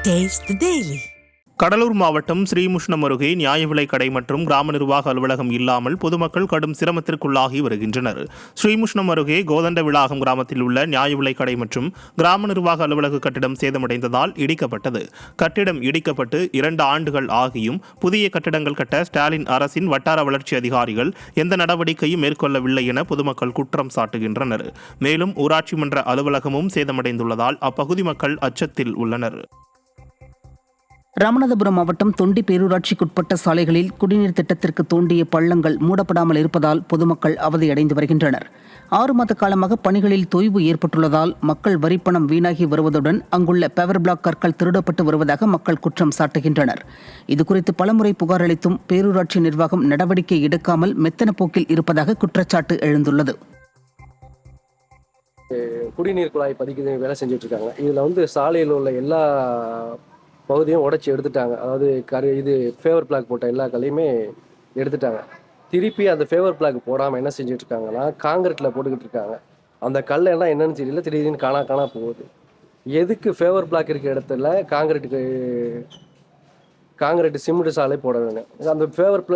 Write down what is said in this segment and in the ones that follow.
Taste the Daily. Cuddalore மாவட்டம் ஸ்ரீமுஷ்ணம் அருகே நியாய விலைக் கடை மற்றும் கிராம நிர்வாக அலுவலகம் இல்லாமல் பொதுமக்கள் கடும் சிரமத்திற்குள்ளாகி வருகின்றனர். ஸ்ரீமுஷ்ணம் அருகே கோதண்ட விளாகம் கிராமத்தில் உள்ள நியாய விலைக் கடை மற்றும் கிராம நிர்வாக அலுவலக கட்டிடம் சேதமடைந்ததால் இடிக்கப்பட்டது. கட்டிடம் இடிக்கப்பட்டு 2 ஆண்டுகள் ஆகியும் புதிய கட்டிடங்கள் கட்ட ஸ்டாலின் அரசின் வட்டார வளர்ச்சி அதிகாரிகள் எந்த நடவடிக்கையும் மேற்கொள்ளவில்லை என பொதுமக்கள் குற்றம் சாட்டுகின்றனர். மேலும் ஊராட்சி மன்ற அலுவலகமும் சேதமடைந்துள்ளதால் அப்பகுதி மக்கள் அச்சத்தில் உள்ளனர். ராமநாதபுரம் மாவட்டம் தொண்டி பேரூராட்சிக்குட்பட்ட சாலைகளில் குடிநீர் திட்டத்திற்கு தோண்டிய பள்ளங்கள் மூடப்படாமல் இருப்பதால் பொதுமக்கள் அவதியடைந்து வருகின்றனர். 6 மாத காலமாக பணிகளில் தொய்வு ஏற்பட்டுள்ளதால் மக்கள் வரிப்பணம் வீணாகி வருவதுடன் அங்குள்ள பவர் பிளாக் கற்கள் திருடப்பட்டு வருவதாக மக்கள் குற்றம் சாட்டுகின்றனர். இதுகுறித்து பலமுறை புகார் அளித்தும் பேரூராட்சி நிர்வாகம் நடவடிக்கை எடுக்காமல் மெத்தன போக்கில் இருப்பதாக குற்றச்சாட்டு எழுந்துள்ளது. குடிநீர் குழாய் பதிக்க வேலை செஞ்சுட்டு இருக்காங்க. இதுல சாலையில் உள்ள எல்லா பகுதியும் உடைச்சி எடுத்துட்டாங்க. அதாவது ஃபேவர் பிளாக் போட்ட எல்லா கல்லையுமே எடுத்துட்டாங்க. திருப்பி அந்த ஃபேவர் பிளாக் போடாமல் என்ன செஞ்சுட்டு இருக்காங்கன்னா காங்கிரீட்டில் போட்டுக்கிட்டு இருக்காங்க. அந்த கல்லெல்லாம் என்னன்னு தெரியல, திடீர்னு காணா போகுது. எதுக்கு ஃபேவர் பிளாக் இருக்க இடத்துல காங்கிரீட் சிமெண்ட் சாலை போட வேணும்? அந்த ஃபேவர்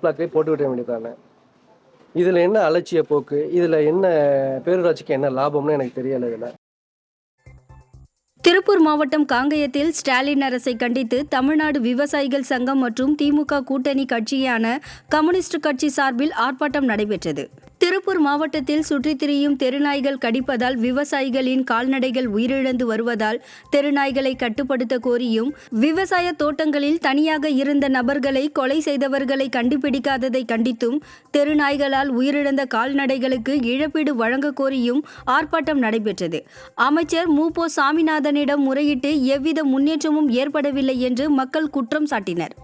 பிளாக்லேயே போட்டு விட வேண்டியதானே. இதில் என்ன அலட்சிய போக்கு, இதில் என்ன பேரூராட்சிக்கு என்ன லாபம்னு எனக்கு தெரியலை. இதில் திருப்பூர் மாவட்டம் காங்கயத்தில் ஸ்டாலின் அரசை கண்டித்து தமிழ்நாடு விவசாயிகள் சங்கம் மற்றும் திமுக கூட்டணி கட்சியான கம்யூனிஸ்ட் கட்சி சார்பில் ஆர்ப்பாட்டம் நடைபெற்றது. திருப்பூர் மாவட்டத்தில் சுற்றித் திரியும் தெருநாய்கள் கடிப்பதால் விவசாயிகளின் கால்நடைகள் உயிரிழந்து வருவதால் தெருநாய்களை கட்டுப்படுத்த கோரியும், விவசாய தோட்டங்களில் தனியாக இருந்த நபர்களை கொலை செய்தவர்களை கண்டுபிடிக்காததை கண்டித்தும், தெருநாய்களால் உயிரிழந்த கால்நடைகளுக்கு இழப்பீடு வழங்க கோரியும் ஆர்ப்பாட்டம் நடைபெற்றது. அமைச்சர் மு.பொ. சாமிநாதனிடம் முறையிட்டு எவ்வித முன்னேற்றமும் ஏற்படவில்லை என்று மக்கள் குற்றம் சாட்டினர்.